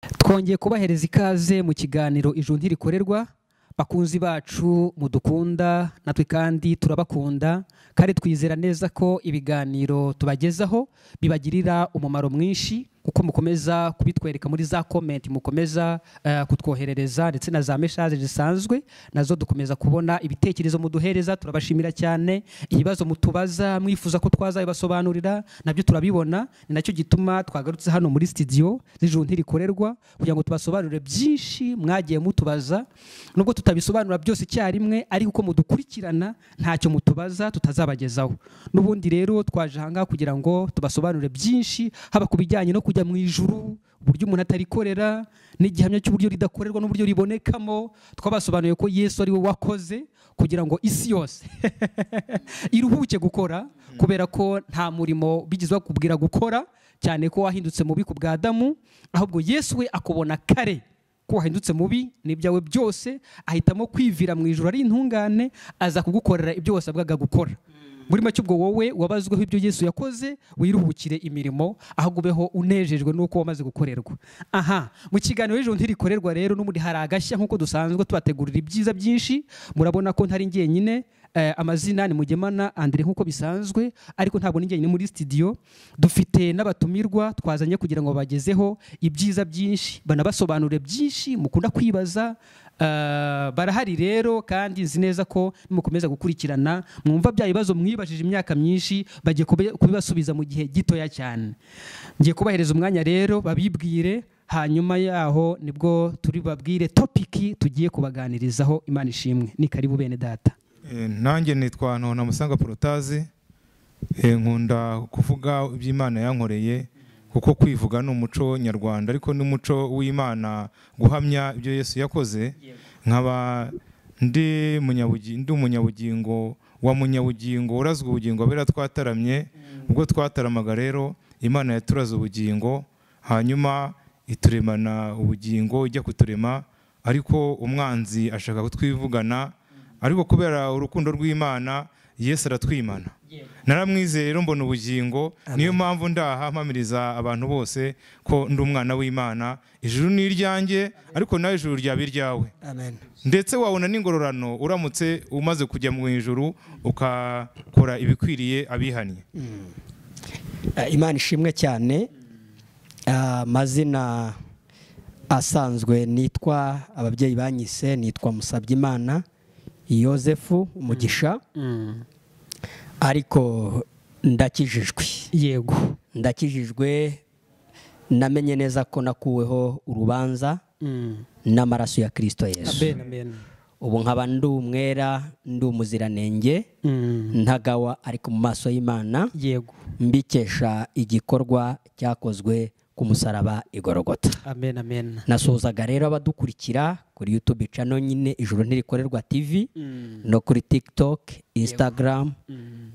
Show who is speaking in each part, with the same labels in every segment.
Speaker 1: twongeye kubahereza ikaze mu kiganiro ijuru ntirikorerwa. Bakunzi bacu mudukunda, natwe kandi turabakunda, kandi twizera neza ko ibiganiro tubagezaho bibagirira umumaro mwinshi, kuko mukomeza kubitwereka muri za comment, mukomeza kutwoherereza, ndetse na za message zisanzwe nazo dukomeza kubona ibitekerezo muduhereza. Turabashimira cyane. Ibibazo mutubaza mwifuza ko twazabibasobanurira nabyo turabibona, ni nacyo gituma twagarutse hano muri studio z'ijuru ntirikorerwa kugira ngo tubasobanurire byinshi mwagiye mutubaza, nubwo tutabisobanura byose icyarimwe, ariko uko mudukurikirana ntacyo mutubaza tutazabagezaho. N'ubundi rero twaje hanga kugira ngo tubasobanurire byinshi, haba kubijyanye no kujya mu ijuru, uburyo umuntu atarikorera, n'igihamya cy'uburyo ridakorerwa n'uburyo ribonekamo. Twabasobanuye ko Yesu ari we wakoze kugira ngo isi yose iruhuke gukora, kubera ko nta murimo bigizwe kubwira gukora, cyane ko wahindutse mubi ku bwa Adamu, ahubwo Yesu we akubona kare ko wahindutse mubi n'ibyawe byose, ahitamo kwivira mu ijuru ari intungane, aza kugukorera ibyo wasabwaga gukora. Muri make ubwo wowe wabazweho ibyo Yesu yakoze, wiruhukire imirimo, ahubwo ubeho unejejwe nuko wamaze gukorerwa. Aha, mu kiganiro ijuru ntirikorerwa rero n'ubundi hari agashya, nkuko dusanzwe tubategurira ibyiza byinshi. Murabona ko ntari ngiye nyine, amazina ni Mugemana Andre nkuko bisanzwe, ariko ntabwo ninjye nyine muri studio. Dufite n'abatumirwa twazanye kugira ngo bagezeho ibyiza byinshi, banabasobanurire byinshi mukunda kwibaza. Barahari rero, kandi nzi neza ko mukomeza gukurikirana, mwumva bya bibazo mwibajije imyaka myinshi bagiye kubibasubiza mu gihe gitoya cyane. Ngiye kubahereza umwanya rero babibwire, hanyuma yaho nibwo turi babwire topiki tugiye kubaganirizaho. Imana ishimwe. Ni karibu bene data.
Speaker 2: Nanjye nitwa Ntonamusanga Protaze. Nkunda kuvuga iby'Imana yankoreye, kuko kwivuga ni umuco nyarwanda, ariko n'umuco w'Imana guhamya ibyo Yesu yakoze. Nkaba ndi umunyabugingo wa munyabugingo, urazwe ubugingo abera twataramye. Ubwo twataramaga rero Imana yaturaze ubugingo, hanyuma ituremana ubugingo, ijya kuturema, ariko umwanzi ashaka kutwivugana, ariko kubera urukundo rw'Imana Yesu aratwimana. Naramwizeye rero mbona ubugingo. Niyo mpamvu ndaha mpamiriza abantu bose ko ndi umwana w'Imana. Ijuru ni iryanjye, ariko nawe ijuru ryaba iryawe.
Speaker 3: Amen.
Speaker 2: Ndetse wabona n'ingororano uramutse umaze kujya mu ijuru ukakora ibikwiriye abihannye.
Speaker 3: Imana ishimwe cyane. Amazina asanzwe nitwa, ababyeyi banyise nitwa Musabyimana Yozefu Umugisha, ariko ndakijijwe.
Speaker 1: Yego,
Speaker 3: ndakijijwe. Namenye neza ko nakuweho urubanza n'amaraso ya Kristo Yesu.
Speaker 1: amen, amen.
Speaker 3: Ubu nkaba ndi umwera, ndi umuziranenge, ntagawa ariko mu maso y'Imana.
Speaker 1: Yego,
Speaker 3: mbikesha igikorwa cyakozwe ku musaraba igorogota.
Speaker 1: amen, amen.
Speaker 3: Nasuhuzaga rero abadukurikira kuri YouTube channel nyine Ijuru Ntirikorerwa TV, no kuri TikTok, Instagram,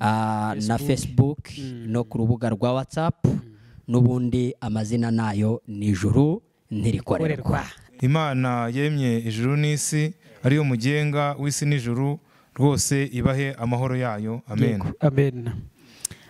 Speaker 3: na Facebook, no ku rubuga rwa WhatsApp. N'ubundi amazina nayo ni Ijuru Ntirikorerwa.
Speaker 2: Imana yemye ijuru n'isi, ariyo mugenga w'isi n'ijuru, rwose ibahe amahoro yayo. Amen.
Speaker 1: Yego, amen.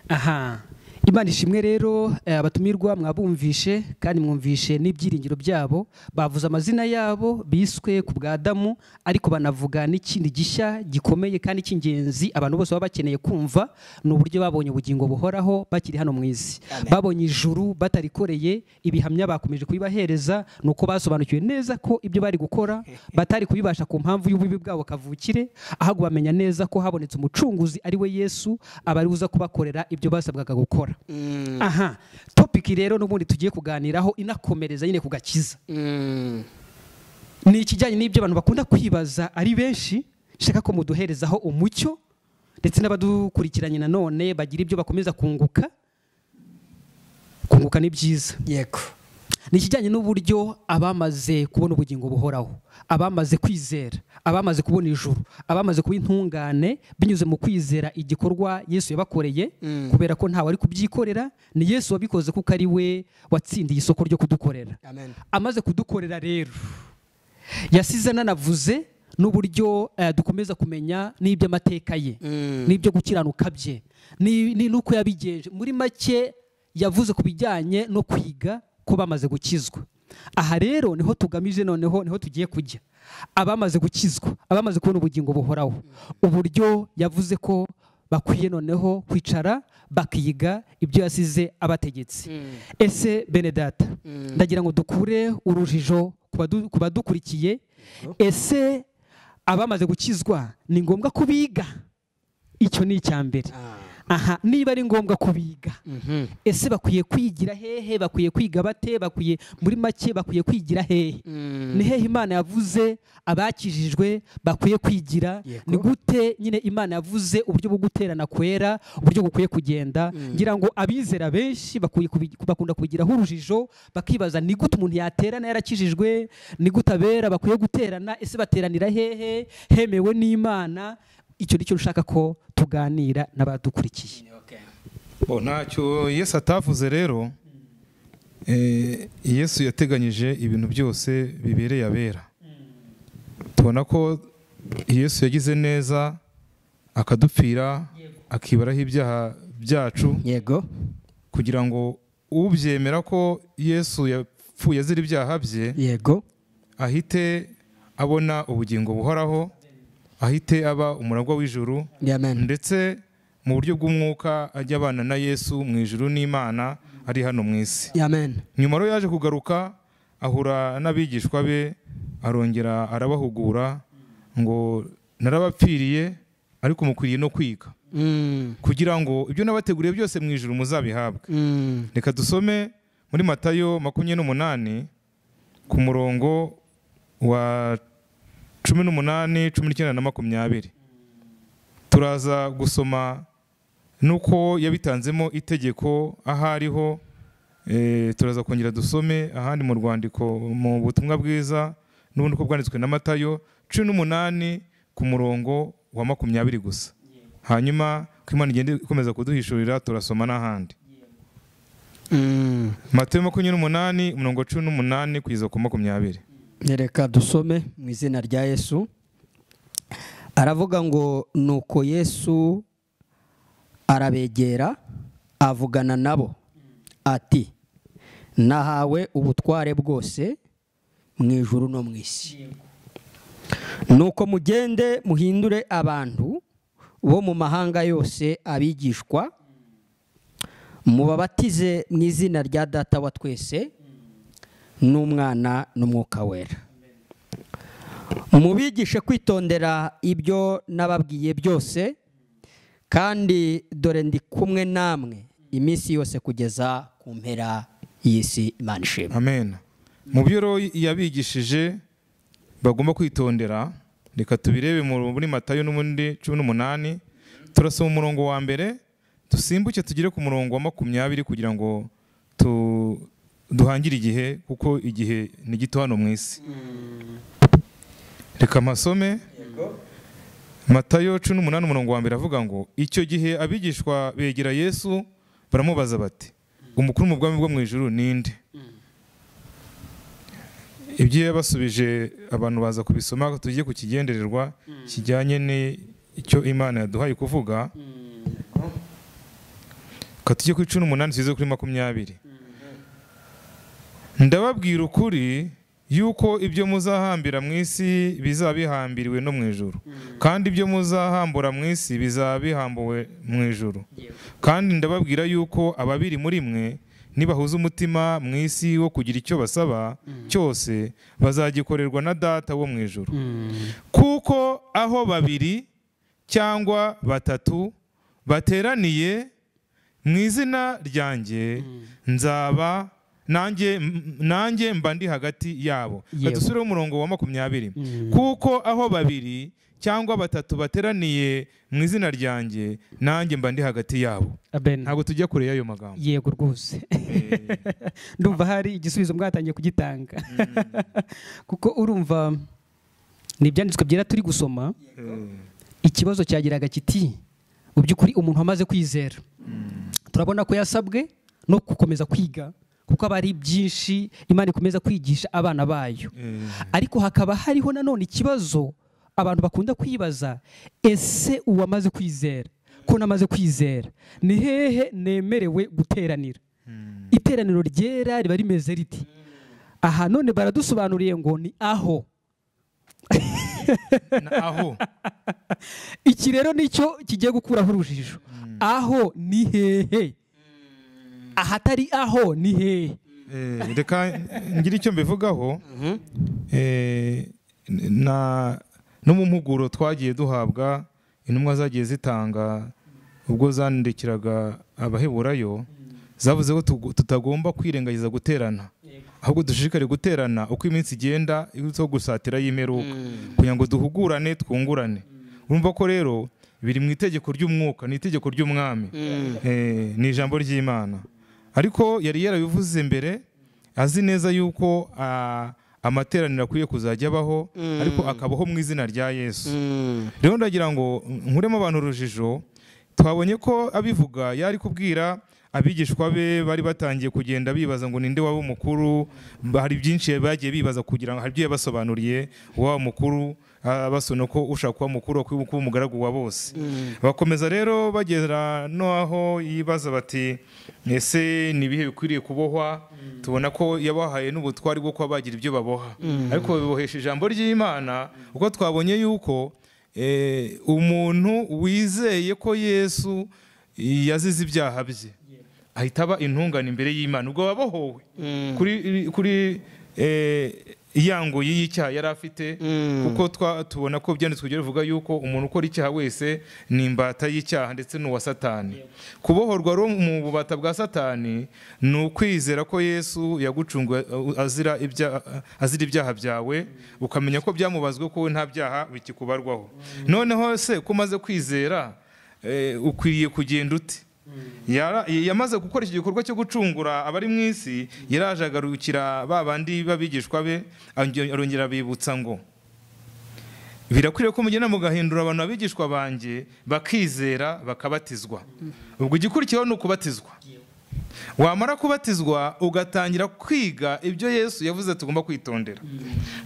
Speaker 1: Aha, Imana ishimwe rero. Abatumirwa mwabumvishe, kandi mwumvishe n'ibyiringiro byabo. Bavuze amazina yabo biswe ku bwa Adamu, ariko banavuga n'ikindi gishya gikomeye kandi cy'ingenzi abantu bose baba bakeneye kumva, ni uburyo babonye ubugingo buhoraho bakiri hano mu isi. Babonye ijuru batarikoreye. Ibihamya bakomeje kubibahereza, nuko basobanukiwe neza ko ibyo bari gukora batari kubibasha ku mpamvu y'ububi bwabo kavukire, ahubwo bamenya neza ko habonetse umucunguzi ari we Yesu, abari buza kubakorera ibyo basabwaga gukora. Aha, topiki rero n'ubundi tugiye kuganiraho inakomereza nyine ku gakiza. Ni ikijyanye n'ibyo abantu bakunda kwibaza ari benshi. Shaka ko muduherezaho umucyo, ndetse n'abadukurikiranye nanone bagira ibyo bakomeza kunguka. Kunguka ni byiza.
Speaker 3: Yego.
Speaker 1: Ni ikijyanye n'uburyo abamaze kubona ubugingo buhoraho, abamaze kwizera, abamaze kubona ijuru, abamaze kuba intungane binyuze mu kwizera igikorwa Yesu yabakoreye, kubera ko ntawe ari kubyikorera, ni Yesu wabikoze kuko ari we watsindiye isoko ryo kudukorera.
Speaker 3: Amen.
Speaker 1: Amaze kudukorera rero, yasize nanavuze n'uburyo dukomeza kumenya n'iby'amateka ye, n'ibyo gukiranuka bye, n'uko yabigenje. Muri make yavuze ku bijyanye no kwiga ko bamaze gukizwa. aha rero niho tugamije, noneho niho tugiye kujya. Abamaze gukizwa, abamaze kubona ubugingo buhoraho, uburyo yavuze ko bakwiye noneho kwicara bakiga ibyo yasize abategetse. Ese bene data, ndagira ngo dukure urujijo ku badukurikiye. Ese abamaze gukizwa ni ngombwa kubiga? Icyo ni icya mbere. Aha, niba ari ngombwa kubiga, ese bakwiye kwigira hehe? Bakwiye kwiga bate? Bakwiye, muri make, bakwiye kwigira hehe? Ni hehe Imana yavuze abakijijwe bakwiye kwigira? Ni gute nyine Imana yavuze uburyo bwo guterana kwera, uburyo bukwiye kugenda? Ngira ngo abizera benshi bakunda kubigiraho urujijo, bakibaza ni gute umuntu yaterana yarakijijwe? Ni gute abera bakwiye guterana? Ese bateranira hehe hemewe n'Imana? Icyo nicyo ushaka ko tuganira n'abadukurikiye.
Speaker 2: Ntacyo Yesu atavuze rero. Yesu yateganyije ibintu byose bibereye abera. Tubona ko Yesu yagize neza akadupfira, akibaraho ibyaha byacu,
Speaker 3: yego,
Speaker 2: kugira ngo ubyemera ko Yesu yapfuye azira ibyaha bye,
Speaker 3: yego,
Speaker 2: ahite abona ubugingo buhoraho, ahite aba umuragwa w'ijuru, ndetse mu buryo bw'umwuka ajya abana na Yesu mu ijuru n'Imana ari hano mu isi. Nyuma rero yaje kugaruka, ahura n'abigishwa be, arongera arabahugura ngo narabapfiriye ariko mukwiriye no kwiga, kugira ngo ibyo nabateguriye byose mu ijuru muzabihabwe. Reka dusome muri Matayo 28 ku murongo wa 18, 19 na 20. Turaza gusoma nuko yabitanzemo itegeko ahariho. Turaza kongera dusome ahandi mu rwandiko, mu butumwa bwiza n'ubundi ko bwanditswe na Matayo 18 ku murongo wa 20 gusa. Hanyuma ko Imana igenda ikomeza kuduhishurira, turasoma n'ahandi. Matayo 28 umurongo 18 kugeza ku 20.
Speaker 3: Reka dusome mu izina rya Yesu. Aravuga ngo nuko Yesu arabegera avugana nabo ati, nahawe ubutware bwose mu ijuru no mu isi. Nuko mugende muhindure abantu bo mu mahanga yose abigishwa, mubabatize mu izina rya Data wa twese n'Umwana n'Umwuka wera. Mubigishe kwitondera ibyo nababwiye byose, kandi dore ndi kumwe namwe iminsi yose kugeza ku mpera y'isi. Imana ishimwe.
Speaker 2: Amen. Mu byo yabigishije bagomba kwitondera, reka tubirebe muri Matayo 18. Turasoma umurongo wa mbere, dusimbuke tugire ku murongo wa 20 kugira ngo duhangire igihe, kuko igihe ni gito hano mu isi. Reka masome. Matayo 18 umurongo wa mbere avuga ngo, icyo gihe abigishwa begera Yesu baramubaza bati, umukuru mu bwami bwo mu ijuru ninde? Ibyo yabasubije abantu baza kubisoma, tugiye ku kigendererwa kijyanye n'icyo Imana yaduhaye kuvuga. Katujye ku 18 tuze kuri 20. Ndababwira ukuri yuko ibyo muzahambira mu isi bizaba bihambiriwe no mu ijuru, kandi ibyo muzahambura mu isi bizaba bihambuwe mu ijuru. Kandi ndababwira yuko ababiri muri mwe nibahuza umutima mu isi wo kugira icyo basaba cyose, bazagikorerwa na Data wo mu ijuru. Kuko aho babiri cyangwa batatu bateraniye mu izina ryanjye, nzaba nanjye mba ndi hagati yabo. Dusubire umurongo wa 20. Kuko aho babiri cyangwa batatu bateraniye mu izina ryanjye, nanjye mba ndi hagati yabo. Ntabwo tujya kure y'ayo magambo.
Speaker 1: Yego rwose. Ndumva hari igisubizo mwatangiye kugitanga. Kuko urumva ni ibyanditswe byera turi gusoma. Ikibazo cyagiraga kiti, mu by'ukuri umuntu amaze kwizera, turabona ko yasabwe no gukomeza kwiga, kuko aba ari byinshi Imana ikomeza kwigisha abana bayo. Ariko hakaba hariho nanone ikibazo abantu bakunda kwibaza, ese uwamaze kwizera, ko namaze kwizera, ni hehe nemerewe guteranira? Iteraniro ryera riba rimeze riti? aha none baradusobanuriye ngo ni aho
Speaker 2: aho
Speaker 1: iki rero nicyo kigiye gukuraho urujijo. Aho ni hehe? Ahatari aho ni hehe?
Speaker 2: reka ngira icyo mbivugaho. No mu mpuguro twagiye duhabwa intumwa zagiye zitanga ubwo zandikiraga abaheburayo, zavuze ko tutagomba kwirengagiza guterana, ahubwo dushishikare guterana uko iminsi igenda zo gusatira y'imperuka, kugira ngo duhugurane twungurane. urumva ko rero biri mu itegeko ry'umwuka, ni itegeko ry'umwami, ni ijambo ry'Imana. Ariko yari yarabivuze mbere azi neza yuko amateraniro akwiye kuzajya abaho, ariko akabaho mu izina rya Yesu. Rero ndagira ngo nkuremo abantu urujijo. Twabonye ko abivuga yari kubwira abigishwa be bari batangiye kugenda bibaza ngo ninde waba umukuru. Hari byinshi bagiye bibaza kugira ngo hari ibyo yabasobanuriye waba mukuru, basona ko ushaka kuba mukuru kuba umugaragu wa bose. Bakomeza rero bagera no aho yibaza bati ese ni ibihe bikwiriye kubohwa. Tubona ko yabahaye n'ubutwari bwo kuba bagira ibyo baboha, ariko bibohesha ijambo ry'Imana, uko twabonye yuko umuntu wizeye ko Yesu yazize ibyaha bye ahita aba intungane imbere y'Imana. Ubwo wabohowe kuri iyango y'icyaha yari afite, kuko tubona ko byanditswe bivuga yuko umuntu ukora icyaha wese ni imbata y'icyaha ndetse n'uwa Satani. Kubohorwa mu bubata bwa Satani ni ukwizera ko Yesu yagucunguye azira ibyaha byawe, ukamenya ko byamubazwe ko nta byaha bikikubarwaho. Noneho se kumaze kwizera ukwiriye kugenda ute? Yamaze gukora iki gikorwa cyo gucungura abari mu isi, yaraje agarukira babandi babigishwa be, arongera bibutsa ngo birakwiriye ko mugenda mugahindura abantu abigishwa banjye bakizera bakabatizwa. Ubwo igikurikiyeho ni ukubatizwa. Wamara kubatizwa ugatangira kwiga ibyo Yesu yavuze tugomba kwitondera.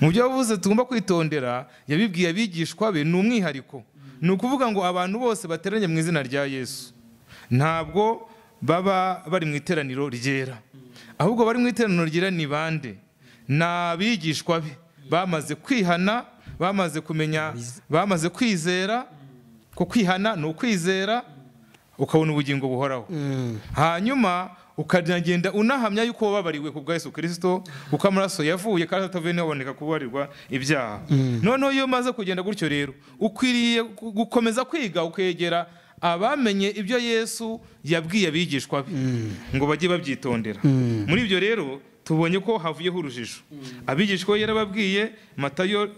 Speaker 2: Mu byo yavuze tugomba kwitondera yabibwiye abigishwa be ni umwihariko. Ni ukuvuga ngo abantu bose bateranye mu izina rya Yesu ntabwo baba bari mu iteraniro ryera, ahubwo bari mu iteraniro ryera ni bande? N'abigishwa be bamaze kwihana, bamaze kumenya, bamaze kwizera. Ko kwihana ni ukwizera ukabona ubugingo buhoraho. Hanyuma ukagenda unahamya yuko wababariwe ku bwa Yesu Kristo, kuko amaraso yavuye kandi atavuye ntaboneka kubarirwa ibyaha. Noneho iyo umaze kugenda gutyo rero ukwiriye gukomeza kwiga, ukegera abamenye ibyo Yesu yabwiye abigishwa be ngo bajye babyitondera. Muri ibyo rero tubonye ko havuyeho urujijo. Abigishwa yarababwiye Matayo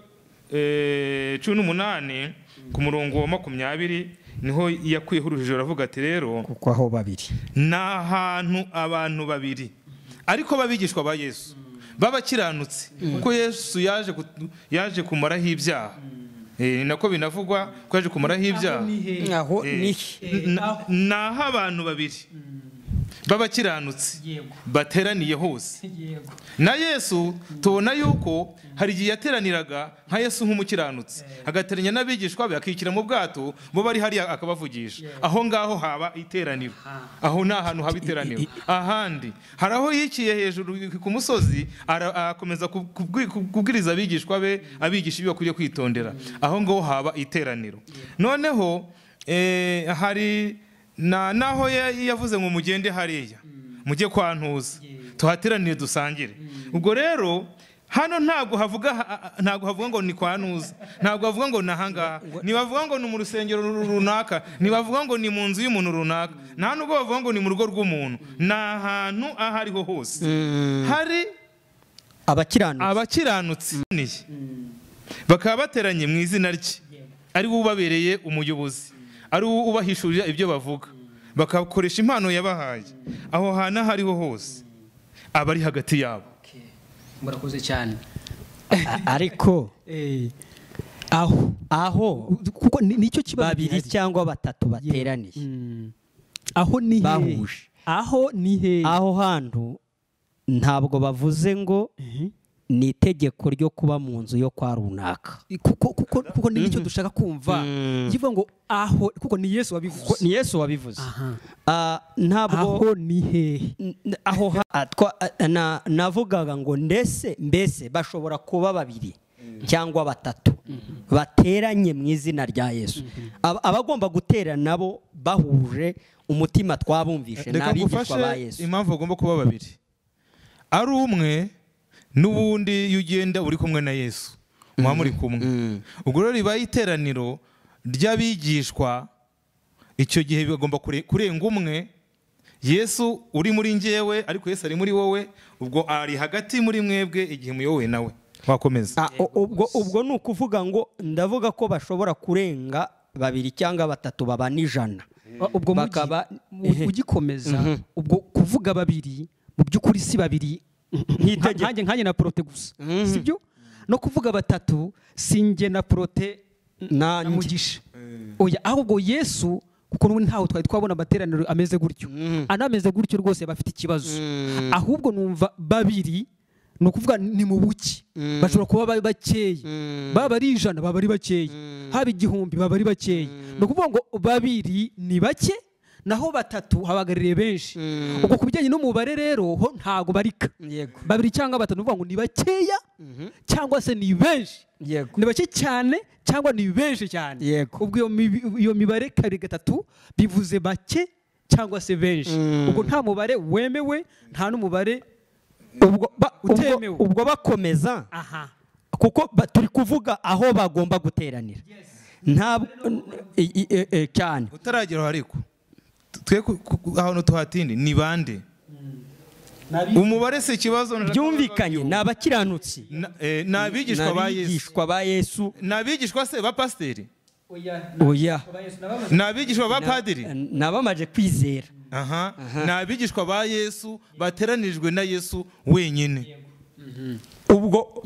Speaker 2: 18 ku murongo wa 20 niho yakuyeho urujijo, aravuga ati rero
Speaker 1: kuko aho babiri
Speaker 2: na hantu abantu babiri ariko babigishwa ba Yesu babakiranutse, kuko Yesu yaje kumaraho ibyaha. Ni nako binavugwa ko yaje kumaraho ibyaha.
Speaker 3: Aho
Speaker 2: naho abantu babiri babakiranutse bateraniye hose. Na Yesu tubona yuko hari igihe yateraniraga nka Yesu nk'umukiranutse, agateranya n'abigishwa be akikira mu bwato, bo bari hari akabavugisha. Aho ngaho haba iteraniro, aho nta hantu haba iteraniro. Ahandi hari aho yikiye hejuru ku musozi akomeza kubwiriza abigishwa be, abigisha ibyo bakwiriye kwitondera. Aho ngaho haba iteraniro. Noneho hari naho yavuze ngo mugende hariya mujye kwantuza tuhateraniye dusangire. Ubwo rero hano ntabwo havuga ngo ni kwantuza, ntabwo havuga ngo nahangaha, ntibavuga ngo ni mu rusengero runaka, ntibavuga ngo ni mu nzu y'umuntu runaka, nta nubwo bavuga ngo ni mu rugo rw'umuntu. Ni ahantu aho ariho hose hari abakiranutsi bakaba bateranye mu izina rye, ari we ubabereye umuyobozi, ari we ubahishurira ibyo bavuga, bakakoresha impano yabahaye. Aho hantu aho ariho hose aba ari hagati yabo.
Speaker 1: Murakoze cyane.
Speaker 3: Ariko aho
Speaker 1: kuko nicyo kibazo
Speaker 3: babiri cyangwa batatu bateraniye,
Speaker 1: aho ni
Speaker 3: bahuje,
Speaker 1: aho ni he?
Speaker 3: Aho hantu ntabwo bavuze ngo ni itegeko ryo kuba mu nzu yo kwa runaka.
Speaker 1: kuko ni nicyo dushaka kumva kivuga ngo aho kuko ni Yesu wabivuze.
Speaker 3: Ni Yesu wabivuze. Ntabwo
Speaker 1: aho ni hehe
Speaker 3: aho navugaga ngo mbese bashobora kuba babiri cyangwa batatu bateranye mu izina rya Yesu. Abagomba gutera nabo bahuje umutima twabumvishe n'abigishwa ba Yesu.
Speaker 2: Impamvu bagomba kuba babiri ari umwe n'ubundi iyo ugenda uri kumwe na Yesu muba muri kumwe. Ubwo rero ribaye iteraniro ry'abigishwa, icyo gihe bagomba kurenga umwe. Yesu uri muri njyewe ariko Yesu ari muri wowe, ubwo ari hagati muri mwebwe igihe muyobowe nawe. Wakomeza.
Speaker 3: Ubwo ni ukuvuga ngo ndavuga ko bashobora kurenga babiri cyangwa batatu baba n'ijana.
Speaker 1: Ubwo ugikomeza ubwo kuvuga babiri mu by'ukuri si babiri nkanjye na Prote gusa, sibyo? No kuvuga batatu sinjye na Prote na Mugisha. Oya, ahubwo Yesu kuko n'ubu ntaho twari twabona amateraniro ameze gutyo, anameze gutyo rwose bafite ikibazo. Ahubwo numva babiri ni ukuvuga ni mu buki, bashobora kuba bakeya, baba ari ijana baba ari bakeya, haba igihumbi baba ari bakeya. Ni ukuvuga ngo babiri ni bake naho batatu habagaririye benshi. Ubwo ku bijyanye n'umubare rero ho ntago barika, babiri cyangwa batatu uvuga ngo ni bakeya cyangwa se ni benshi, ni bake cyane cyangwa ni benshi cyane. Ubwo iyo mibare kabiri gatatu bivuze bake cyangwa se benshi. Ubwo nta mubare wemewe nta n'umubare
Speaker 3: ubwo bakomeza kuko turi kuvuga aho bagomba guteranira. Ntabwo cyane
Speaker 2: utarageraho ariko twe ahantu tuhatindi ni bande. Umubare se ikibazo
Speaker 3: byumvikanye ni abakiranutsi,
Speaker 2: ni abigishwa ba Yesu, ni abigishwa se ba pasiteri,
Speaker 3: oya
Speaker 2: ni abigishwa ba padiri,
Speaker 3: ni abamaze kwizera.
Speaker 2: Ni abigishwa ba Yesu bateranijwe na Yesu wenyine.
Speaker 3: Ubwo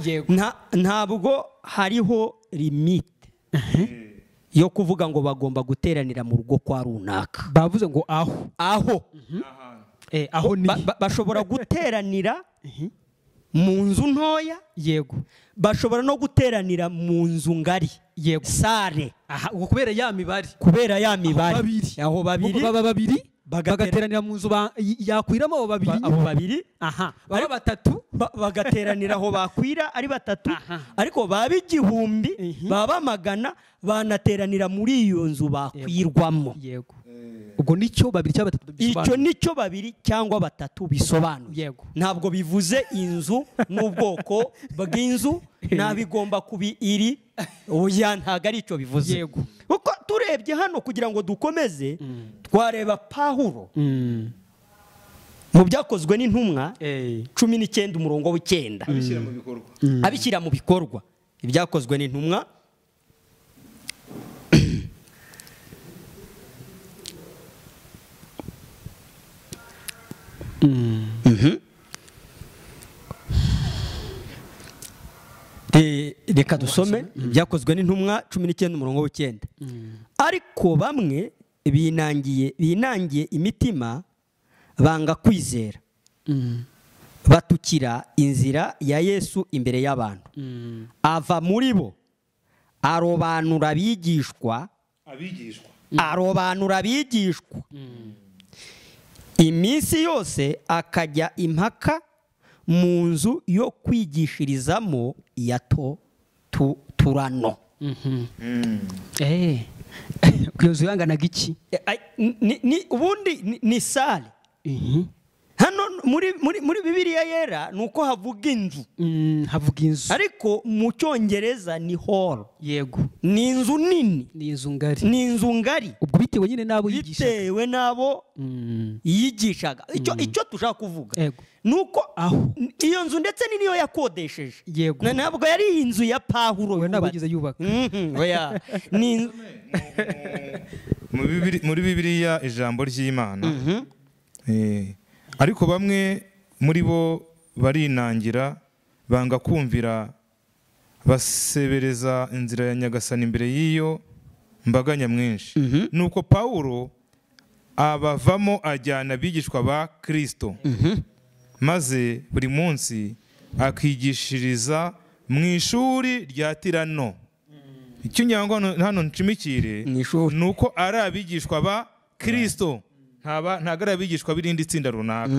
Speaker 3: ntabwo hariho limite yo kuvuga ngo bagomba guteranira mu rugo kwa runaka.
Speaker 1: Bavuze ngo aho ni
Speaker 3: bashobora guteranira mu nzu ntoya,
Speaker 1: yego,
Speaker 3: bashobora no guteranira mu nzu ngari,
Speaker 1: yego,
Speaker 3: sare.
Speaker 1: kubera ya mibare
Speaker 3: aho babiri
Speaker 1: baba babiri bagateranira mu nzu yakwiramo abo babiri baba batatu
Speaker 3: bagateranira aho bakwira ari batatu, ariko baba igihumbi baba magana banateranira muri iyo nzu bakwirwamo.
Speaker 1: Yego, ubwo nicyo babiri cyangwa batatu bisobanuye.
Speaker 3: Icyo nicyo babiri cyangwa batatu bisobanuye. Ntabwo bivuze inzu n'ubwoko bw'inzu nabigomba kubi iri, oya ntago ari icyo bivuze. Kuko turebye hano kugira ngo dukomeze twareba Pawulo mu byakozwe n'intumwa 19 umurongo w'9 abishyira mu bikorwa. Ibyakozwe n'intumwa reka dusome Ibyakozwe n'intumwa 19 umurongo w'9. Ariko bamwe binangiye imitima banga kwizera, batukira inzira ya Yesu imbere y'abantu. Ava muri bo arobanura abigishwa. Iminsi yose akajya impaka mu nzu yo kwigishirizamo ya Turano.
Speaker 1: Kuyozo yanganaga iki?
Speaker 3: Ubundi ni sale. Hano muri Bibiliya yera nuko havuga inzu.
Speaker 1: Havuga inzu.
Speaker 3: Ariko mu Cyongereza ni hall.
Speaker 1: Yego.
Speaker 3: Ni inzu nini.
Speaker 1: Ni inzu ngari.
Speaker 3: Ni inzu ngari.
Speaker 1: Ubwo bitewe nyine nabo yigishaga.
Speaker 3: Bitewe nabo yigishaga. Icyo tushaka kuvuga.
Speaker 1: Yego.
Speaker 3: Nuko iyo nzu ndetse ni niyo yakodesheje.
Speaker 1: Yego.
Speaker 3: Ntabwo yari inzu ya Pawulo.
Speaker 1: We nabagize yubaka.
Speaker 3: Oya. Ni
Speaker 2: muri Bibiliya ijambo ry'Imana. Ariko bamwe muri bo barinangira banga kumvira, basebereza inzira ya Nyagasani imbere y'iyo mbaga nyamwinshi. Nuko Pawulo abavamo ajyana abigishwa ba Kristo, maze buri munsi akigishiriza mu ishuri rya Tirano. Icyo nyango hano nshimikire ni uko ari abigishwa ba Kristo, ntabwo ari abigishwa b'irindi tsinda runaka.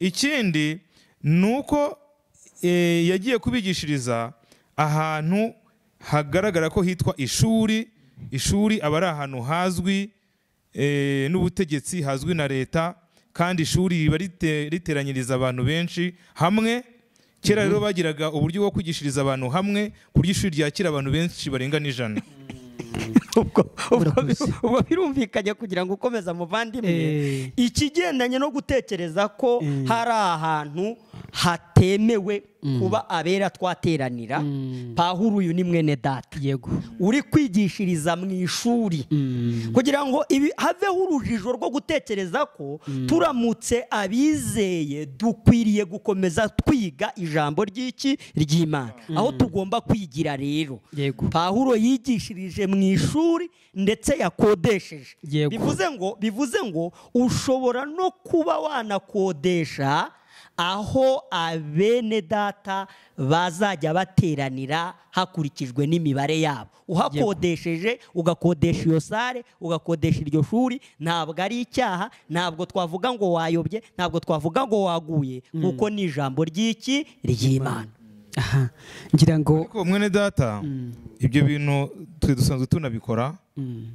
Speaker 2: Ikindi ni uko yagiye kubigishiriza ahantu hagaragara ko hitwa ishuri. Ishuri aba ari ahantu hazwi n'ubutegetsi, hazwi na leta, kandi ishuri riba riteranyiriza abantu benshi hamwe. Kera rero bagiraga uburyo bwo kwigishiriza abantu hamwe, ku buryo ishuri ryakira abantu benshi barenga n'100.
Speaker 3: ubwo birumvikanye kugira ngo ukomeza muvandimwe, ikigendanye no gutekereza ko hari ahantu hatemewe kuba abera twateranira, Pawulo uyu ni mwene data
Speaker 1: yego
Speaker 3: uri kwigishiriza mu ishuri, kugira ngo haveho urujijo rwo gutekereza ko turamutse abizeye dukwiriye gukomeza twiga ijambo ry'Imana, aho tugomba kwigira. Rero Pawulo yigishirije mu ishuri ndetse yakodesheje. Bivuze ngo ushobora no kuba wanakodesha aho abene data bazajya bateranira hakurikijwe n'imibare yabo. Uhakodesheje, ugakodesha iyo sare, ugakodesha iryo shuri, ntabwo ari icyaha, ntabwo twavuga ngo wayobye, ntabwo twavuga ngo waguye, kuko ni ijambo ry'Imana.
Speaker 1: ngira ngo
Speaker 2: ariko mwene data ibyo bintu twe dusanzwe tunabikora,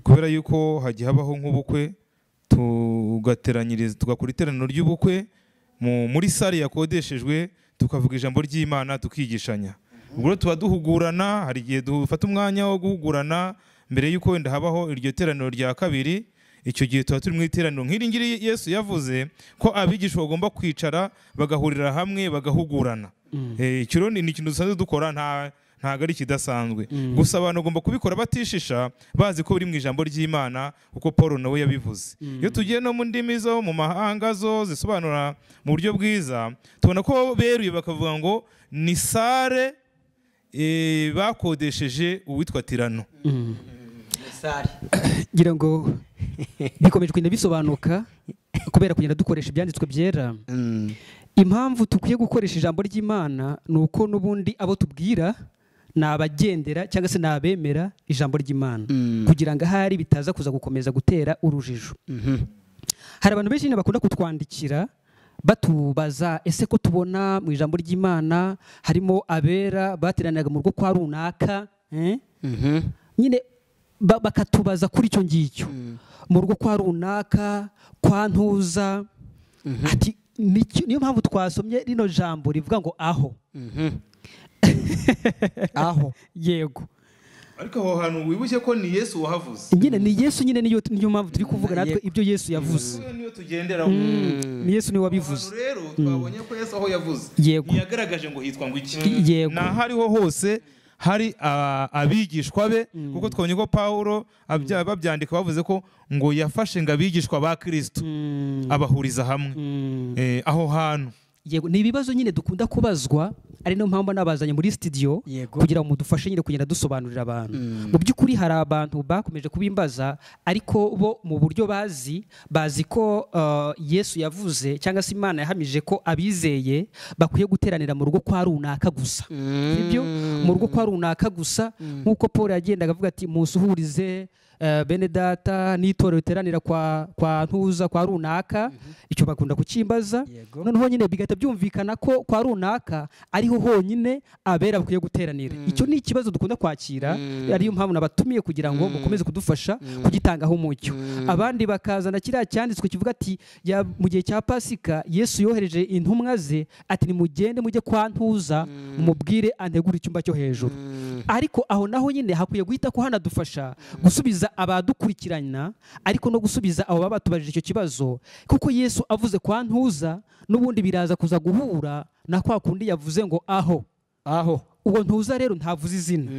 Speaker 2: kubera yuko hagiye habaho nk'ubukwe, tugateranyiriza, tugakora iteraniro ry'ubukwe muri sare yakodeshejwe, tukavuga ijambo ry'Imana, tukigishanya. Ubwo tuba duhugurana, hari igihe dufata umwanya wo guhugurana mbere yuko wenda habaho iryo teraniro rya kabiri. Icyo gihe tuba turi mu iteraniro nk'iri ngiri Yesu yavuze ko abigishwa bagomba kwicara bagahurira hamwe bagahugurana. Icyo ni ikintu dusanzwe dukora, ntabwo ari kidasanzwe. Gusa abantu bagomba kubikora batishisha, bazi ko biri mu ijambo ry'Imana, kuko Paul nawe yabivuze. Iyo tugiye no mu ndimi zo mu mahanga zo zisobanura mu buryo bwiza, tubona ko beruye bakavuga ngo ni sare bakodesheje uwitwa Tirano.
Speaker 1: ngira ngo bikomeje kugenda bisobanuka kubera kugenda dukoresha ibyanditswe byera. Impamvu tukwiye gukoresha ijambo ry'Imana ni uko n'ubundi abo tubwira ni abagendera cyangwa se ni abemera ijambo ry'Imana, kugira ngo ahari bitaza kuza gukomeza gutera urujijo. Hari abantu benshi bakunda kutwandikira batubaza, ese ko tubona mu ijambo ry'Imana harimo abera bateraniraga mu rugo kwa runaka, nyine bakatubaza kuri icyo ngicyo, mu rugo kwa runaka, kwa ntuza. Ati niyo mpamvu twasomye rino jambo rivuga ngo aho. Aho yego,
Speaker 2: ariko aho hantu wibushye ko ni Yesu wahavuze.
Speaker 1: Nyine ni Yesu, nyine niyo mpamvu turi kuvuga natwe ibyo Yesu yavuze.
Speaker 2: Niyo tugenderaho.
Speaker 1: Ni Yesu niwe wabivuze.
Speaker 2: Rero twabonye ko Yesu aho yavuze ntiyagaragaje ngo hitwa ngo iki. Naho ariho hose hari abigishwa be, kuko twabonye ko Pawulo babyandika bavuze ko ngo yafashe ngo abigishwa ba Kristo abahuriza hamwe aho hantu.
Speaker 1: Yego, ni ibibazo nyine dukunda kubazwa, ari no mpamvu nabazanye muri studio kugira ngo mudufashe nyine kugenda dusobanurira abantu. Mu by'ukuri hari abantu bakomeje kubimbaza, ariko bo mu buryo bazi ko Yesu yavuze cyangwa se Imana yahamije ko abizeye bakwiye guteranira mu rugo kwa runaka gusa. Ibyo mu rugo kwa runaka gusa, nk'uko Paul yagendaga avuga ati musuhurize bene data n'itorero riteranira kwa ntuza kwa runaka. Icyo bakunda kukimbaza, noneho nyine bigahita byumvikana ko kwa runaka ariho honyine abera bakwiye guteranira. Icyo ni ikibazo dukunda kwakira, ariyo mpamvu nabatumiye kugira ngo mukomeze kudufasha kugitangaho umucyo. Abandi bakazana kiriya cyanditswe kivuga ati mu gihe cya Pasika Yesu yohereje intumwa ze ati nimugende mujye kwa ntuza mubwire antegura icyumba cyo hejuru. Ariko aho naho nyine hakwiye guhita ko hanadufasha gusubiza abadukurikirana, ariko no gusubiza abo baba batubajije icyo kibazo, kuko Yesu avuze kwa ntuza n'ubundi biraza kuza guhura na kwa kundi yavuze ngo aho. Uwo ntuza rero ntavuze izina,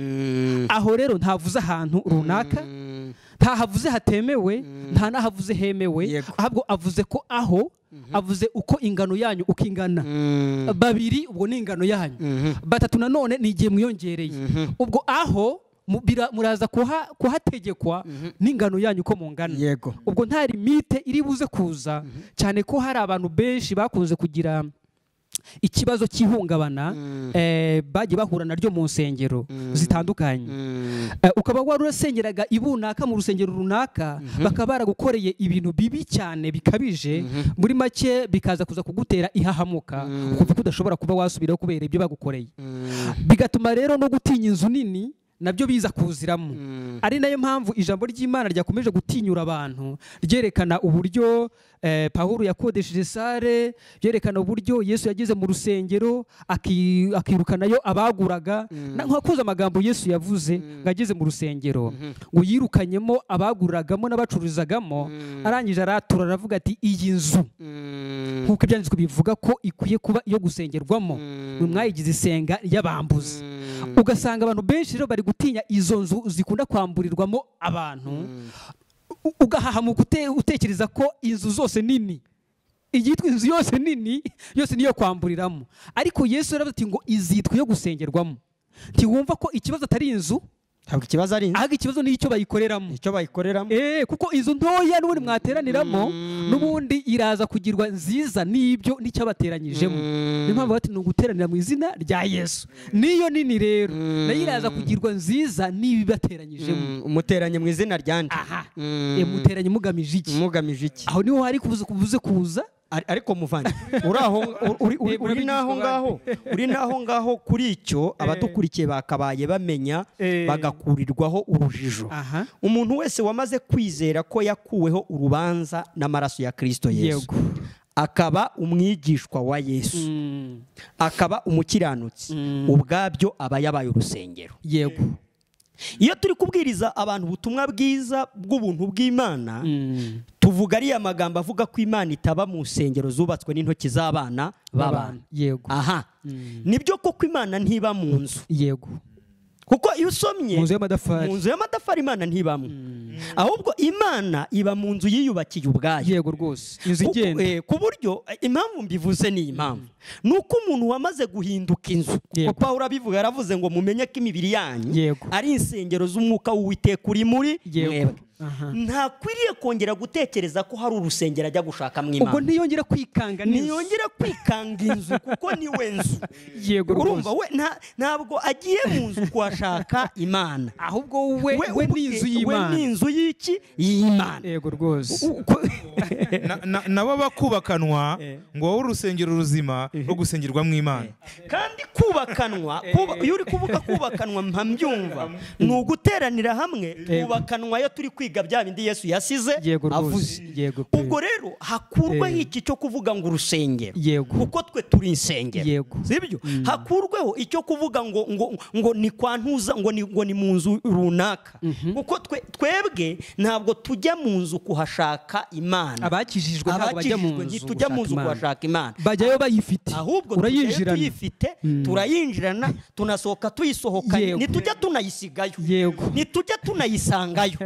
Speaker 1: aho rero ntavuze ahantu runaka, ntahavuze hatemewe, nta nahavuze hemewe, ahubwo avuze ko aho, avuze uko ingano yanyu uko ingana. 2 ubwo ni ingano yanyu, 3 nanone ni igihe mwiyongereye. Ubwo aho muraza kuhategekwa n'ingano yanyu uko mungana. Ubwo nta limite iri buze kuza, cyane ko hari abantu benshi bakunze kugira ikibazo cy'ihungabana bagiye bahura naryo mu nsengero zitandukanye. Ukaba wari urasengeraga ibunaka mu rusengero runaka, bakaba baragukoreye ibintu bibi cyane bikabije, muri make bikaza kuza kugutera ihahamuka, ukumva ko udashobora kuba wasubiraho kubera ibyo bagukoreye, bigatuma rero no gutinya inzu nini nabyo biza kuziramo. Ari nayo mpamvu ijambo ry'Imana ryakomeje gutinyura abantu, ryerekana uburyo Pawulo yakodesheje sare, byerekana uburyo Yesu yageze mu rusengero akirukanayo abaguraga, nkakoze amagambo Yesu yavuze ngo ageze mu rusengero ngo yirukanyemo abaguragamo n'abacururizagamo, arangije aratura aravuga ati iyi nzu nk'uko ibyanditswe bivuga ko ikwiye kuba iyo gusengerwamo, mwe mwayigize isenga ry'abambuzi. Ugasanga abantu benshi rero bari gutinya izo nzu zikunda kwamburirwamo abantu, ugahahamuka utekereza ko inzu zose nini, iyitwa inzu yose nini yose niyo kwamburiramo. Ariko Yesu yaravuze ati ngo izitwa iyo gusengerwamo. Ntiwumva ko ikibazo atari inzu,
Speaker 3: ntabwo ikibazo ari inzu,
Speaker 1: ahubwo ikibazo ni icyo bayikoreramo.
Speaker 3: icyo bayikoreramo.
Speaker 1: Kuko inzu ntoya n'ubundi mwateraniramo n'ubundi iraza kugirwa nziza n'ibyo n'icyabateranyijemo. Niyo mpamvu bati ni uguteranira mu izina rya Yesu. Niyo nini rero nayo iraza kugirwa nziza n'ibibateranyijemo.
Speaker 3: Umuteranye mu izina ryande.
Speaker 1: Muteranye mugamije iki?
Speaker 3: Mugamije iki?
Speaker 1: Aho niho hari kuvuze kuza.
Speaker 3: Ariko muvanye uri naho ngaho kuri icyo abadukurikiye bakabaye bamenya, bagakurirwaho urujijo. Umuntu wese wamaze kwizera ko yakuweho urubanza n'amaraso ya Kristo Yesu, akaba umwigishwa wa Yesu, akaba umukiranutsi, ubwabyo aba yabaye urusengero.
Speaker 1: Yego.
Speaker 3: Iyo turi kubwiriza abantu ubutumwa bwiza bw'ubuntu bw'Imana, tuvuga ariya magambo avuga ko Imana itaba mu nsengero zubatswe n'intoki z'abana b'abantu.
Speaker 1: Yego.
Speaker 3: Nibyo koko Imana ntiba mu nzu.
Speaker 1: Yego.
Speaker 3: Kuko iyo usomye
Speaker 1: mu nzu
Speaker 3: y'amadafari Imana ntibamo, ahubwo Imana iba mu nzu yiyubakiye ubwayo.
Speaker 1: Yego rwose, inzu igenda.
Speaker 3: Ku buryo impamvu mbivuze ni impamvu nuko umuntu wamaze guhinduka inzu, kuko Pawulo abivuga yaravuze ngo mumenye ko imibiri yanyu ari insengero z'umwuka w'Uwiteka uri muri mwebwe. Ntakwiriye kongera gutekereza ko hari urusengero ajya gushakamo Imana.
Speaker 1: Ubwo ntiyongera kwikanga
Speaker 3: inzu, kuko ni we nzu.
Speaker 1: Yego rwose.
Speaker 3: Urumva we ntabwo agiye mu nzu kuhashaka Imana,
Speaker 1: ahubwo we ni inzu y'Imana.
Speaker 3: We ni inzu y'iki? Y'Imana.
Speaker 1: Yego rwose.
Speaker 2: Nabo bakubakanwa ngo wowe urusengero ruzima rwo gusengerwamo Imana.
Speaker 3: Kandi kubakanwa, iyo uri kuvuga kubakanwa mbyumva ni uguteranira hamwe, kubakanwa yo turi kwiga bya bindi Yesu yasize avuze. Ubwo rero hakurweho iki cyo kuvuga ngo urusengero, kuko twe turi insengero, sibyo? Hakurweho icyo kuvuga ngo ni kwa ntuza, ngo ni mu nzu runaka, kuko twebwe ntabwo tujya mu nzu kuhashaka Imana.
Speaker 1: Abakijijwe ntabwo bajya mu nzu,
Speaker 3: ntitujya mu nzu kuhashaka Imana,
Speaker 1: bajyayo bayifite.
Speaker 3: Ahubwo tuyifite, turayinjirana, tunasohoka tuyisohokanye, ntitujya tunayisigayo, ntitujya tunayisangayo.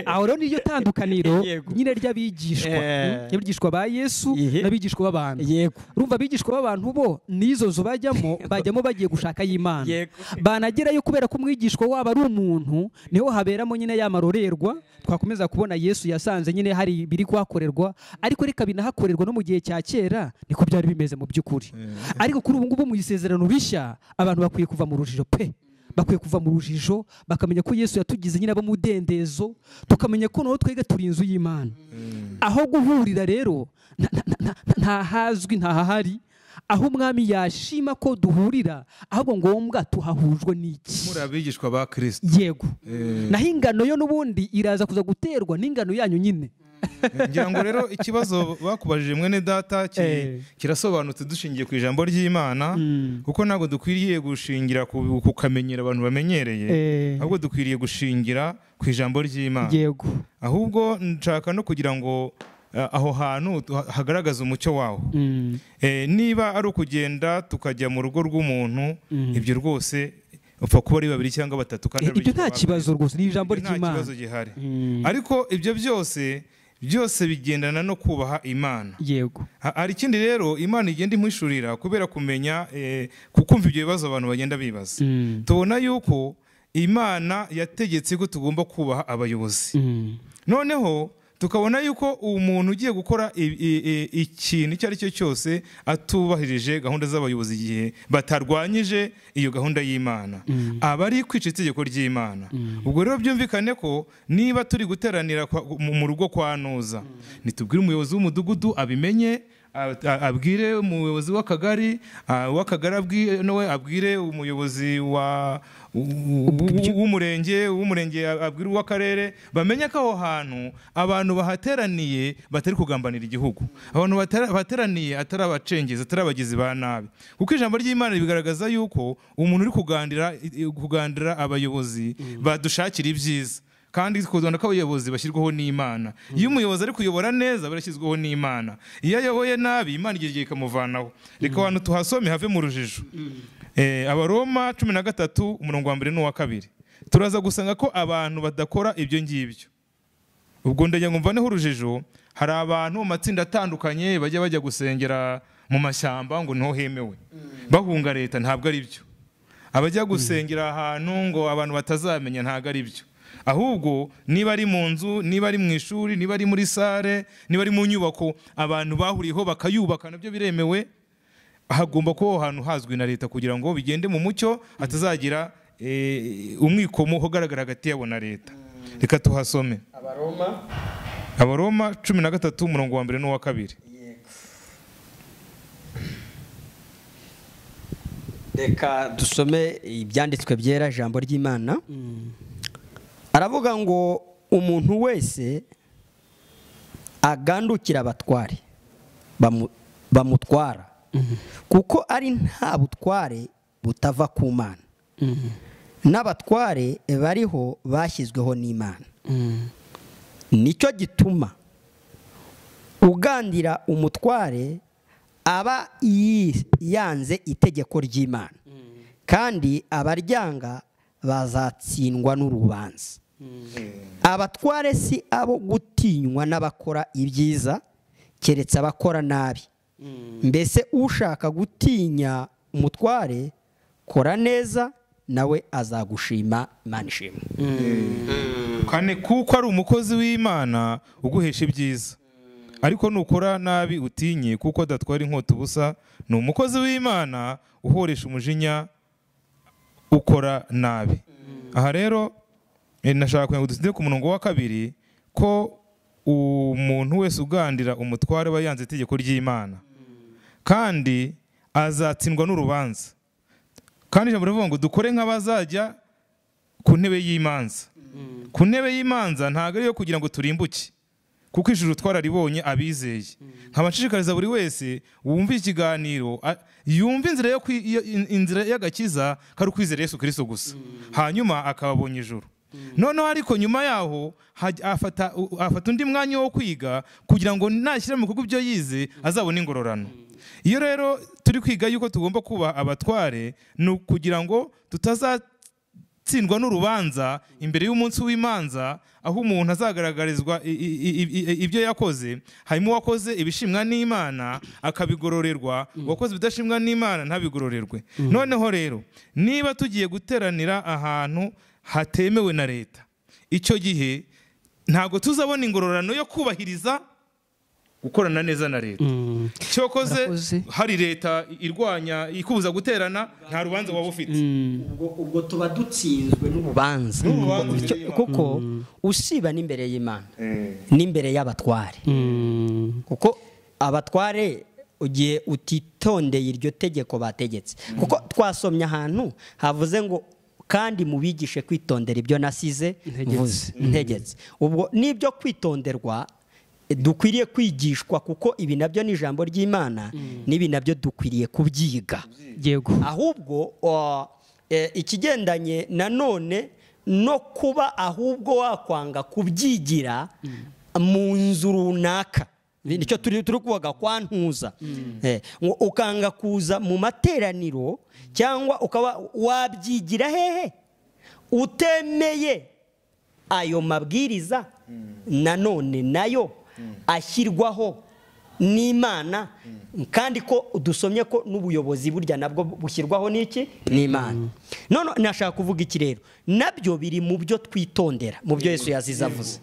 Speaker 1: Aho rero niyo tandukaniro nyine ry'abigishwa ba Yesu n'abigishwa b'abantu. Urumva abigishwa b'abantu bo n'izo nzu bajyamo bagiye gushaka y'Imana. Banagerayo kubera ko umwigishwa wabo ari umuntu, niho haberamo nyine ya marorerwa twakomeza kubona Yesu yasanze nyine hari biri kuhakorerwa, ariko reka binahakorerwa no mu gihe cya kera niko byari bimeze mu by'ukuri. Ariko kuri ubu ngubu mu isezerano rishya abantu bakwiye kuva mu rujijo pe. Bakwiye kuva mu rujijo bakamenya ko Yesu yatugize nyine abo mudendezo, tukamenya ko naho twege turi inzu y'Imana. Aho guhurira rero ntahazwi ntahahari, aho umwami yashima ko duhurira, ahubwo ngombwa tuhahujwe n'iki?
Speaker 2: Muri abigishwa ba Kristo.
Speaker 1: Yego. Naho ingano yo n'ubundi iraza kuza guterwa n'ingano yanyu nyine.
Speaker 2: Ngira ngo rero ikibazo bakubajije mwene data kirasobanutse dushingiye ku ijambo ry'Imana, kuko ntabwo dukwiriye gushingira ku kamenyero abantu bamenyereye, ahubwo dukwiriye gushingira ku ijambo ry'Imana.
Speaker 1: Yego.
Speaker 2: Ahubwo nshaka no kugira ngo aho hantu hagaragaza umucyo waho. Niba ari ukugenda tukajya mu rugo rw'umuntu, ibyo rwose upfa kuba ari babiri cyangwa batatu, kandi
Speaker 1: ibyo nta kibazo rwose, ni ijambo ry'Imana,
Speaker 2: nta kibazo gihari. Ariko ibyo byose bigendana no kubaha Imana.
Speaker 1: Yego.
Speaker 2: Hari ikindi rero Imana igenda imwishurira kubera kumenya kukumva ibyo bibazo abantu bagenda bibaza. Tubona yuko Imana yategetse ko tugomba kubaha abayobozi. Noneho tukabona yuko umuntu ugiye gukora ikintu icyo ari cyo cyose atubahirije gahunda z'abayobozi igihe batarwanyije iyo gahunda y'Imana aba ari kwica itegeko ry'Imana. Ubwo rero byumvikane ko niba turi guteranira mu rugo kwa Nuza, nitubwire umuyobozi w'umudugudu abimenye, abwire umuyobozi w'akagari abwire umuyobozi w'umurenge abwire uw'akarere, bamenye ko aho hantu abantu bahateraniye batari kugambanira igihugu, abantu bateraniye atari abacengezi, atari abagizi ba nabi, kuko ijambo ry'Imana bigaragaza yuko umuntu uri kugandira abayobozi badushakira ibyiza, kandi kuzana ko abayobozi bashyirwaho n'Imana. Iyo umuyobozi ari kuyobora neza barashyizweho n'Imana, iyo ayoboye nabi Imana igiye ikamuvanaho. Reka abantu tuhasome have mu rujijo. Abaroma 13:1-2 turaza gusanga ko abantu badakora ibyo ngibyo. Ubwo ndajya ngumvaneho urujijo, hari abantu mu matsinda atandukanye bajya gusengera mu mashyamba ngo niho hemewe, bahunga leta, ntabwo ari byo. Abajya gusengera ahantu ngo abantu batazamenya, ntabwo ari byo. Ahubwo niba ari mu nzu, niba ari mu ishuri, niba ari muri sare, niba ari mu nyubako abantu bahuriyeho bakayubaka, nabyo biremewe. Hagomba kuba ahantu hazwi na leta kugira ngo bigende mu mucyo, atazagira umwikomo ugaragara hagati yabo na leta. Reka tuhasome Abaroma 13:1-2.
Speaker 3: Reka dusome ibyanditswe byera ijambo ry'Imana. Aravuga ngo umuntu wese agandukira abatware bamutwara, kuko ari nta butware butava ku Mana, n'abatware bariho bashyizweho n'Imana. Nicyo gituma ugandira umutware aba yanze itegeko ry'Imana, kandi abaryanga bazatsindwa n'urubanza. Abatware si abo gutinywa n'abakora ibyiza, keretse abakora nabi. Mbese ushaka gutinya umutware, kora neza, nawe azagushima, Imana ishimwe.
Speaker 2: Kane, kuko ari umukozi w'Imana uguhesha ibyiza, ariko nukora nabi utinye, kuko adatwara inkota ubusa. Ni umukozi w'Imana uhoresha umujinya ukora nabi. Aha rero nashaka kugira ngo dusinde ku murongo wa 2 ko umuntu wese ugandira umutware aba yanze itegeko ry'Imana, kandi azatsindwa n'urubanza. Kandi ijambo rivuga ngo dukore nk'abazajya ku ntebe y'imanza. Ku ntebe y'imanza ntabwo ari yo kugira ngo turimbuke, kuko ijuru twararibonye abizeye. Nkabashishikariza buri wese wumva ikiganiro yumva inzira y'agakiza kari kwizera Yesu Kristo gusa, hanyuma akababonye ijuru. Noneho ariko nyuma yaho afata undi mwanya wo kwiga kugira ngo nashyira mu bikorwa ibyo yize azabona ingororano. Iyo rero turi kwiga yuko tugomba kuba abatware, ni kugira ngo tutazatsindwa n'urubanza imbere y'umunsi w'imanza, aho umuntu azagaragarizwa ibyo yakoze, harimo uwakoze ibishimwa n'Imana akabigororerwa, uwakoze ibidashimwa n'Imana ntabigororerwe. Noneho rero niba tugiye guteranira ahantu hatemewe na leta, icyo gihe ntabwo tuzabona ingororano yo kubahiriza gukorana neza na leta. Cyokoze hari leta irwanya ikubuza guterana, nta rubanza waba ufite.
Speaker 3: Ubwo tuba dutsinzwe n'urubanza, kuko usiba n'imbere y'Imana n'imbere y'abatware. Kuko abatware ugiye utitondeye iryo tegeko bategetse, kuko twasomye ahantu havuze ngo kandi mubigishe kwitondera ibyo nasize ntegetse. Ubwo nibyo kwitonderwa dukwiriye kwigishwa, kuko ibi nabyo ni ijambo ry'Imana, n'ibi nabyo dukwiriye kubyiga.
Speaker 1: Yego.
Speaker 3: Ahubwo ikigendanye nanone no kuba ahubwo wakwanga kubyigira mu nzu runaka, nicyo turi kuvuga kwa Ntuza. Ukanga kuza mu materaniro, cyangwa ukaba wabyigira hehe utemeye ayo mabwiriza nanone nayo ashyirwaho n'Imana, kandi ko dusomye ko n'ubuyobozi burya nabwo bushyirwaho n'iki n'Imana. None nashaka kuvuga iki rero, nabyo biri mu byo twitondera, mu byo Yesu yazize avuze.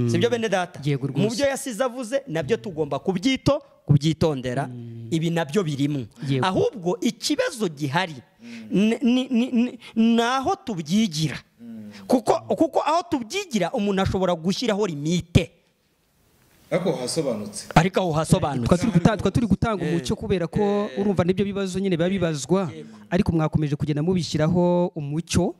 Speaker 3: sibyo bene data?
Speaker 1: Yego rwose.
Speaker 3: Mu byo yasize avuze nabyo tugomba kubyitondera, ibi nabyo birimo.
Speaker 1: Yego.
Speaker 3: Ahubwo ikibazo gihari naho tubyigira, kuko aho tubyigira umuntu ashobora gushyiraho limite, ariko aho hasobanutse.
Speaker 1: Twa turi gutanga umucyo kubera ko urumva nibyo bibazo nyine biba bibazwa, ariko mwakomeje kugenda mubishyiraho umucyo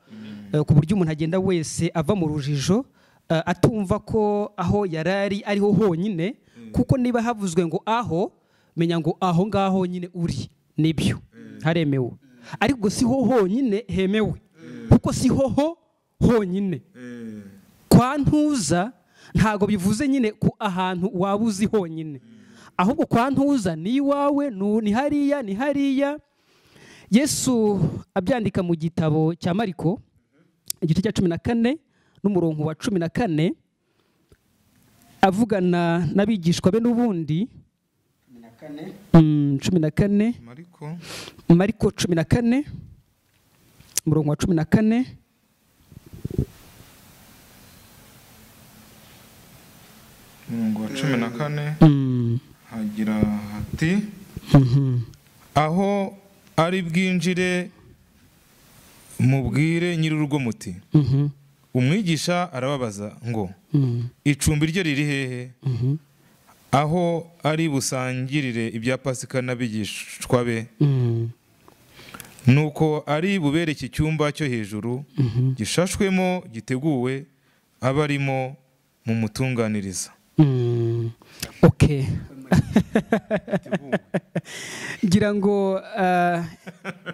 Speaker 1: ku buryo umuntu agenda wese ava mu rujijo, atumva ko aho yarari ariho honyine, kuko niba havuzwe ngo aho, menya ngo aho ngaho nyine uri nibyo haremewe, ariko siho honyine hemewe, kuko siho honyine. Kwa ntuza ntago bivuze nyine ku ahantu waba uzi honyine, ahubwo kwa ntuza ni iwawe, ni hariya. Yesu abyandika mu gitabo cya Mariko igice cya 14 n'umurongo wa 14, avugana n'abigishwa be n'ubundi 14 Mariko 14 umurongo wa 14,
Speaker 2: umurongo wa 14 hagira hati aho ari bwinjire mubwire nyir'urugo muti umwigisha arababaza ngo icumbi rye riri hehe? Aho ari busangirire ibya Pasika n'abigishwa be, nuko ari bubereke icyumba cyo hejuru gishashwemo giteguwe, aba arimo mumutunganiriza.
Speaker 1: Okay. Ngira ngo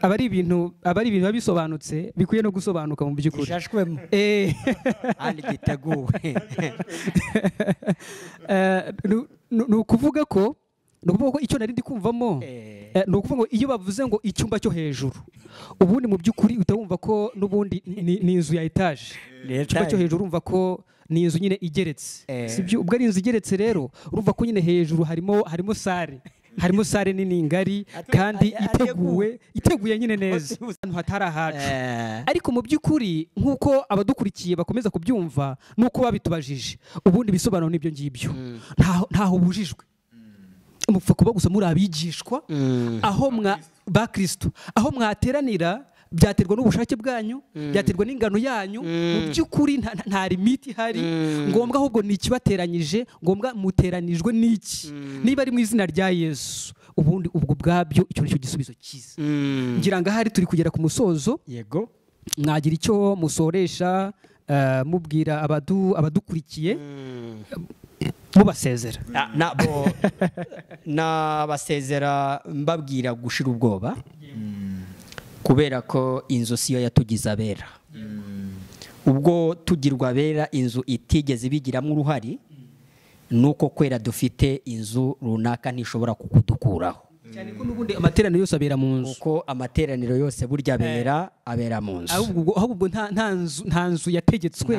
Speaker 1: aba ari ibintu biba bisobanutse, bikwiye no gusobanuka mu by'ukuri.
Speaker 3: Gishashwemo kandi giteguwe.
Speaker 1: Ni ukuvuga ko icyo nari ndi kumvamo, ni ukuvuga ngo iyo bavuze ngo icyumba cyo hejuru, ubundi mu by'ukuri uhita wumva ko n'ubundi ni inzu ya etaje. Icyumba cyo hejuru urumva ko ni inzu nyine igeretse, sibyo? Ubwo ari inzu igeretse rero urumva ko nyine hejuru harimo sare nini ngari kandi iteguye nyine neza, ahantu hatari ahacu. Ariko mu by'ukuri nk'uko abadukurikiye bakomeza kubyumva, nuko babitubajije, ubundi bisobanuro n'ibyo ngibyo, ntaho bujijwe. Mupfa kuba gusa muri abigishwa aho ba Kristo, aho mwateranira byaterwa n'ubushake bwanyu, byaterwa n'ingano yanyu. Mu by'ukuri nta limiti ihari, ngombwa ahubwo ni ikibateranyije, ngombwa muteranijwe n'iki. Niba ari mu izina rya Yesu, ubundi ubwo bwabyo icyo nicyo gisubizo cyiza. Ngira ngo ahari turi kugera ku musozo. Yego, mwagira icyo musoresha mubwira abadukurikiye, mubasezera.
Speaker 3: Nabasezera mbabwira gushira ubwoba, kubera ko inzu siyo yatugize abera. Ubwo tugirwa abera inzu itigeze ibigiramo uruhari, nuko kwera dufite inzu runaka ntishobora kukudukuraho.
Speaker 1: Cyane ko n'ubundi amateraniro yose abera mu nzu,
Speaker 3: kuko amateraniro yose burya abera mu nzu.
Speaker 1: Ahubwo nta nzu yategetswe,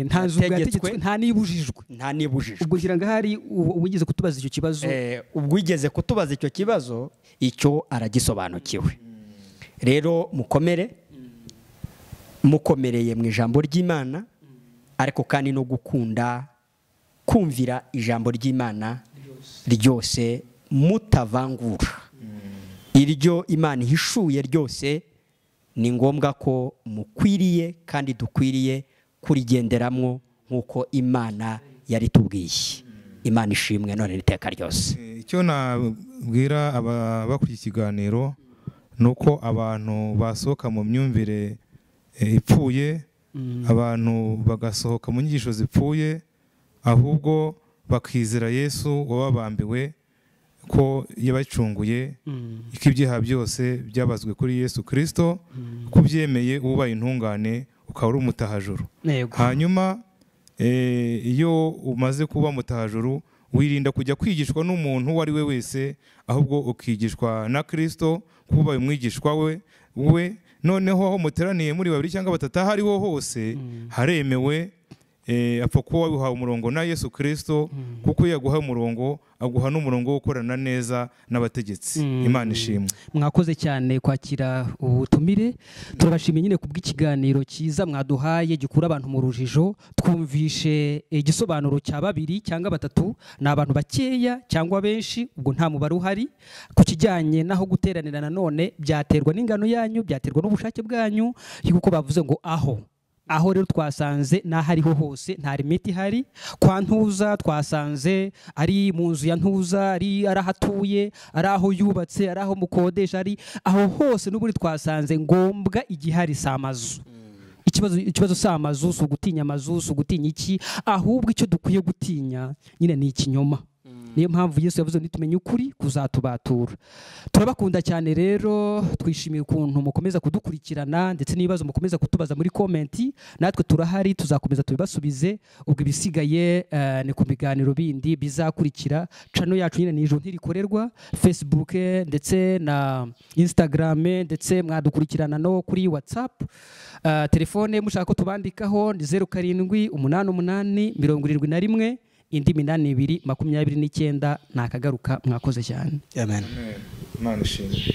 Speaker 1: nta nzu yategetswe, nta nibujijwe. Ubwo ngira ngo ahari uwigeze kutubaza icyo kibazo,
Speaker 3: ubwo wigeze kutubaza icyo kibazo, icyo aragisobanukiwe. Rero mukomereye mu ijambo ry'Imana, ariko kandi no kumvira ijambo ry'Imana ryose mutavangura. Iryo Imana ihishuye ryose ni ngombwa ko mukwiriye kandi dukwiriye kurigenderamo nk'uko Imana yari tubwiye. Imana ishimwe none n'iteka ryose.
Speaker 2: Icyo nabwira abakuriye ikiganiro nuko abantu basohoka mu myumvire ipfuye, abantu bagasohoka mu nyigisho zipfuye, ahubwo bakizera Yesu wababambiwe, ko yabacunguye, ko ibyaha byose byabazwe kuri Yesu Kristo, kubyemeye ubaye intungane ukaba uri umutahajuru. Hanyuma iyo umaze kuba mutahajuru, wirinda kujya kwigishwa n'umuntu uwo ari we wese, ahubwo ukigishwa na Kristo, kuba ubaye umwigishwa we. Noneho aho muteraniye muri babiri cyangwa batatu, aho ariho hose haremewe, apfa kuba wabihawe umurongo na Yesu Kristo, kuko iyo yaguhaye umurongo aguha n'umurongo wo gukorana neza n'abategetsi. Imana ishimwe.
Speaker 1: Mwakoze cyane kwakira ubutumire, turabashimiye nyine kubw'ikiganiro cyiza mwaduhaye gikura abantu mu rujijo. Twumvishe igisobanuro cya babiri cyangwa batatu, ni abantu bakeya cyangwa benshi, ubwo nta mubare uhari. Ku kijyanye naho guteranira nanone byaterwa n'ingano yanyu, byaterwa n'ubushake bwanyu, kuko bavuze ngo aho rero twasanze n'aho ariho hose nta limiti ihari. Kwa Ntuza twasanze ari mu nzu ya Ntuza, ari aho atuye, ari aho yubatse, ari aho mukodesha, ari aho hose n'ubundi twasanze ngombwa igihari si amazu. Ikibazo si amazu, si ugutinya amazu, si ugutinya iki, ahubwo icyo dukwiye gutinya nyine ni ikinyoma. Niyo mpamvu Yesu yavuze nitumenye ukuri kuzatubatura. Turabakunda cyane rero, twishimiye ukuntu mukomeza kudukurikirana ndetse n'ibibazo mukomeza kutubaza muri komenti. Natwe turahari, tuzakomeza tubibasubize. Ubwo ibisigaye ni ku biganiro bindi bizakurikira. Channel yacu nyine ni Ijuru Ntirikorerwa, Facebook ndetse na Instagram, ndetse mwadukurikirana no kuri WhatsApp. Telefone mushaka ko tubandikaho ni 0788 71 229. Nakagaruka. Mwakoze cyane.
Speaker 3: Amen.
Speaker 2: Imana ishimwe.